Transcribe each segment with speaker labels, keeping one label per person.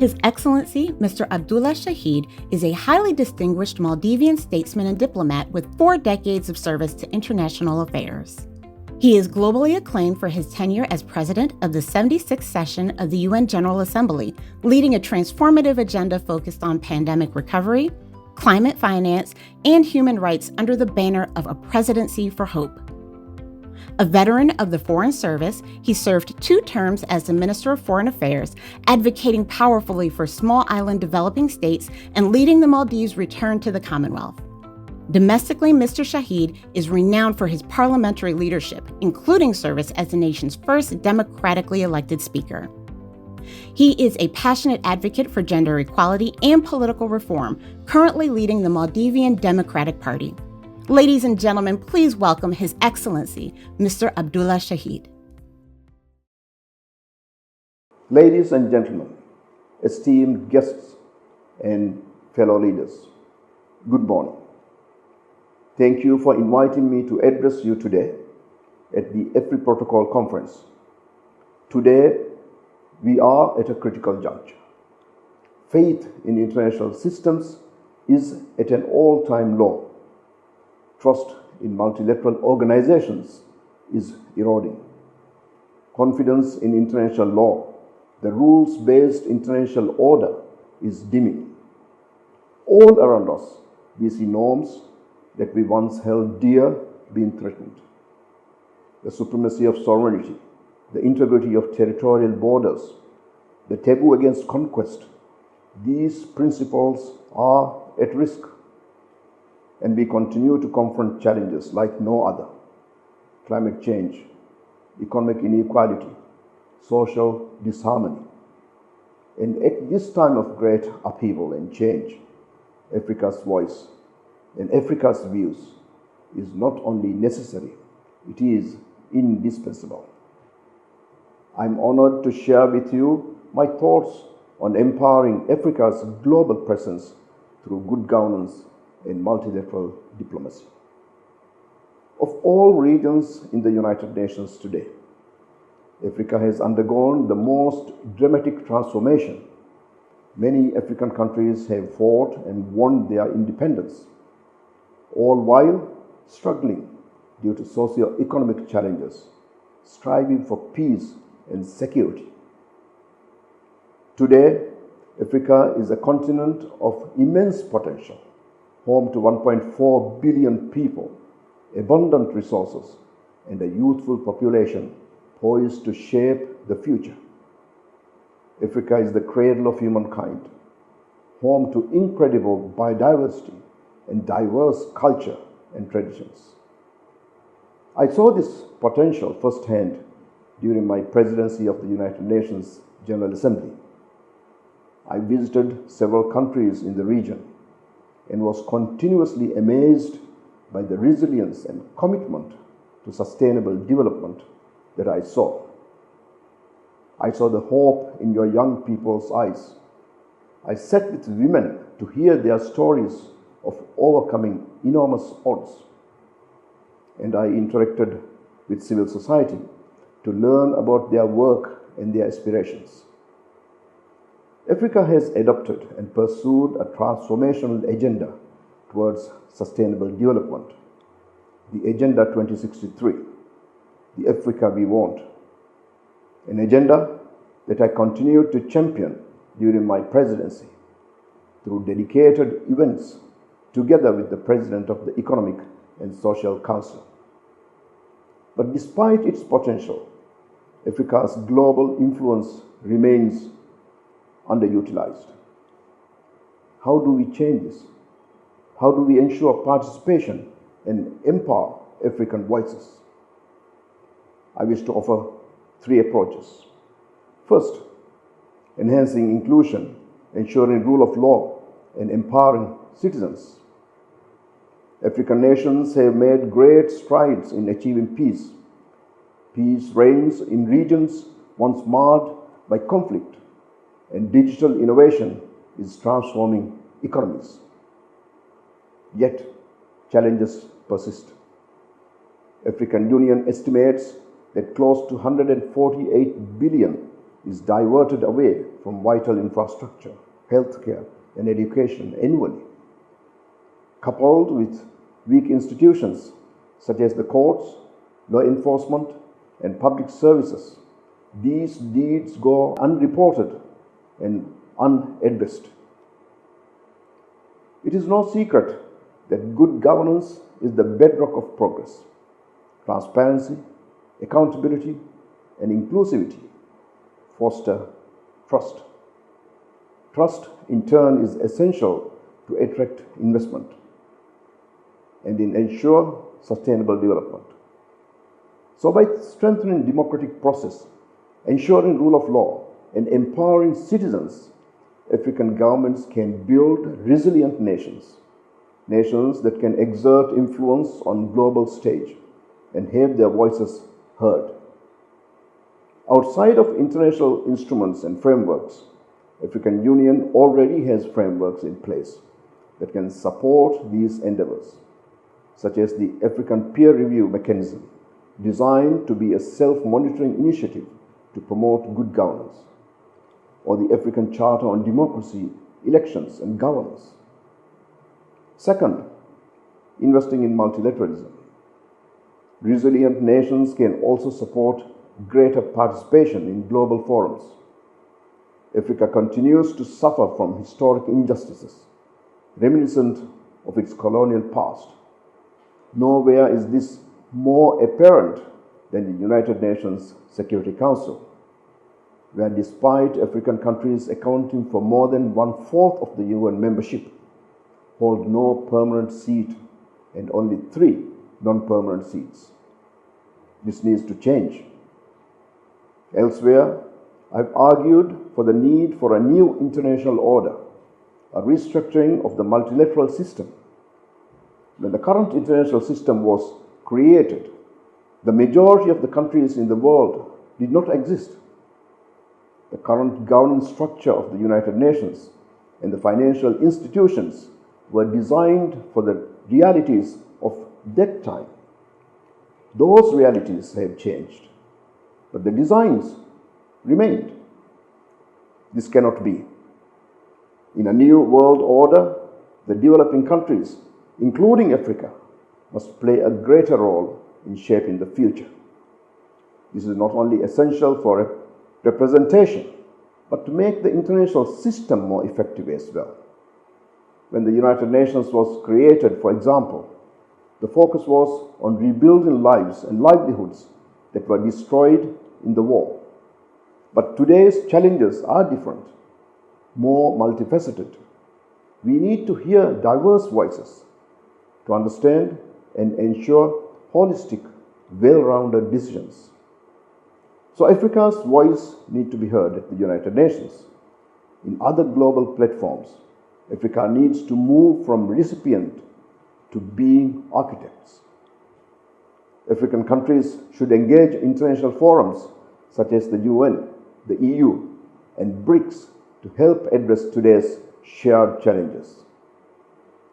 Speaker 1: His Excellency, Mr. Abdullah Shahid, is a highly distinguished Maldivian statesman and diplomat with 4 decades of service to international affairs. He is globally acclaimed for his tenure as president of the 76th session of the UN General Assembly, leading a transformative agenda focused on pandemic recovery, climate finance, and human rights under the banner of A Presidency for Hope. A veteran of the Foreign Service, he served 2 terms as the Minister of Foreign Affairs, advocating powerfully for small island developing states and leading the Maldives' return to the Commonwealth. Domestically, Mr. Shahid is renowned for his parliamentary leadership, including service as the nation's first democratically elected speaker. He is a passionate advocate for gender equality and political reform, currently leading the Maldivian Democratic Party. Ladies and gentlemen, please welcome His Excellency, Mr. Abdullah Shahid.
Speaker 2: Ladies and gentlemen, esteemed guests and fellow leaders, good morning. Thank you for inviting me to address you today at the Afriprotocol conference. Today, we are at a critical juncture. Faith in international systems is at an all-time low. Trust in multilateral organizations is eroding. Confidence in international law, the rules-based international order, is dimming. All around us, we see norms that we once held dear being threatened. The supremacy of sovereignty, the integrity of territorial borders, the taboo against conquest, these principles are at risk. And we continue to confront challenges like no other: climate change, economic inequality, social disharmony. And at this time of great upheaval and change, Africa's voice and Africa's views is not only necessary, it is indispensable. I'm honored to share with you my thoughts on empowering Africa's global presence through good governance and multilateral diplomacy. Of all regions in the United Nations today, Africa has undergone the most dramatic transformation. Many African countries have fought and won their independence, all while struggling due to socio-economic challenges, striving for peace and security. Today, Africa is a continent of immense potential, home to 1.4 billion people, abundant resources, and a youthful population poised to shape the future. Africa is the cradle of humankind, home to incredible biodiversity and diverse culture and traditions. I saw this potential firsthand during my presidency of the United Nations General Assembly. I visited several countries in the region and was continuously amazed by the resilience and commitment to sustainable development that I saw. I saw the hope in your young people's eyes. I sat with women to hear their stories of overcoming enormous odds. And I interacted with civil society to learn about their work and their aspirations. Africa has adopted and pursued a transformational agenda towards sustainable development, the Agenda 2063, the Africa we want, an agenda that I continued to champion during my presidency through dedicated events together with the President of the Economic and Social Council. But despite its potential, Africa's global influence remains underutilized. How do we change this? How do we ensure participation and empower African voices? I wish to offer 3 approaches. First, enhancing inclusion, ensuring rule of law, and empowering citizens. African nations have made great strides in achieving peace. Peace reigns in regions once marred by conflict, and digital innovation is transforming economies. Yet, challenges persist. African Union estimates that close to 148 billion is diverted away from vital infrastructure, healthcare, and education annually. Coupled with weak institutions such as the courts, law enforcement, and public services, these deeds go unreported and unaddressed. It is no secret that good governance is the bedrock of progress. Transparency, accountability, and inclusivity foster trust. Trust, in turn, is essential to attract investment and ensure sustainable development. So by strengthening democratic process, ensuring rule of law, and empowering citizens, African governments can build resilient nations, nations that can exert influence on global stage and have their voices heard. Outside of international instruments and frameworks, African Union already has frameworks in place that can support these endeavors, such as the African Peer Review Mechanism, designed to be a self-monitoring initiative to promote good governance, or the African Charter on Democracy, Elections and Governance. Second, investing in multilateralism. Resilient nations can also support greater participation in global forums. Africa continues to suffer from historic injustices, reminiscent of its colonial past. Nowhere is this more apparent than the United Nations Security Council, where despite African countries accounting for more than 1/4 of the UN membership, hold no permanent seat and only 3 non-permanent seats. This needs to change. Elsewhere, I've argued for the need for a new international order, a restructuring of the multilateral system. When the current international system was created, the majority of the countries in the world did not exist. The current governance structure of the United Nations and the financial institutions were designed for the realities of that time. Those realities have changed, but the designs remained. This cannot be. In a new world order, the developing countries, including Africa, must play a greater role in shaping the future. This is not only essential for representation, but to make the international system more effective as well. When the United Nations was created, for example, the focus was on rebuilding lives and livelihoods that were destroyed in the war. But today's challenges are different, more multifaceted. We need to hear diverse voices to understand and ensure holistic, well-rounded decisions. So Africa's voice needs to be heard at the United Nations. In other global platforms, Africa needs to move from recipient to being architects. African countries should engage in international forums such as the UN, the EU, and BRICS to help address today's shared challenges.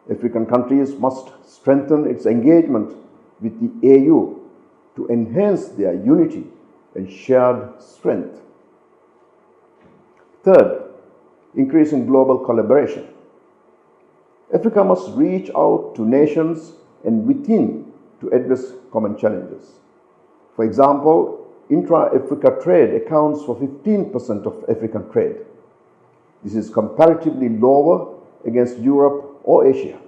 Speaker 2: African countries must strengthen its engagement with the AU to enhance their unity and shared strength. Third, increasing global collaboration. Africa must reach out to nations and within to address common challenges. For example, intra-Africa trade accounts for 15% of African trade. This is comparatively lower against Europe or Asia.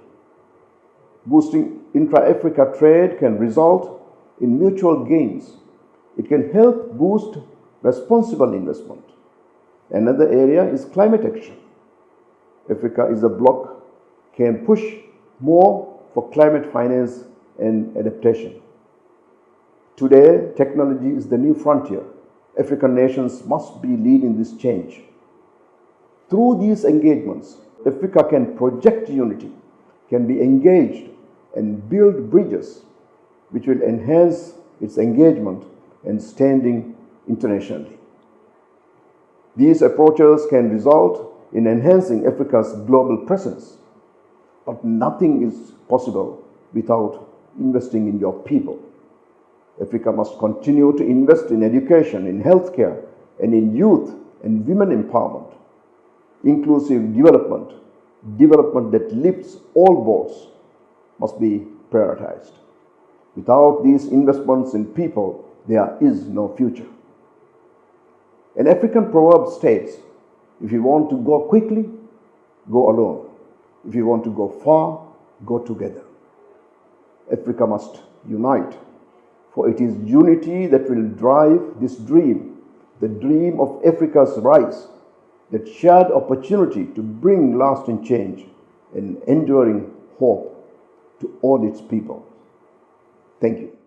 Speaker 2: Boosting intra-Africa trade can result in mutual gains. It can help boost responsible investment. Another area is climate action. Africa is a bloc can push more for climate finance and adaptation. Today, technology is the new frontier. African nations must be leading this change. Through these engagements, Africa can project unity, can be engaged and build bridges which will enhance its engagement and standing internationally. These approaches can result in enhancing Africa's global presence, but nothing is possible without investing in your people. Africa must continue to invest in education, in healthcare, and in youth and women empowerment, inclusive development, development that lifts all boats, must be prioritized. Without these investments in people, there is no future. An African proverb states, if you want to go quickly, go alone. If you want to go far, go together. Africa must unite, for it is unity that will drive this dream, the dream of Africa's rise, that shared opportunity to bring lasting change and enduring hope to all its people. Thank you.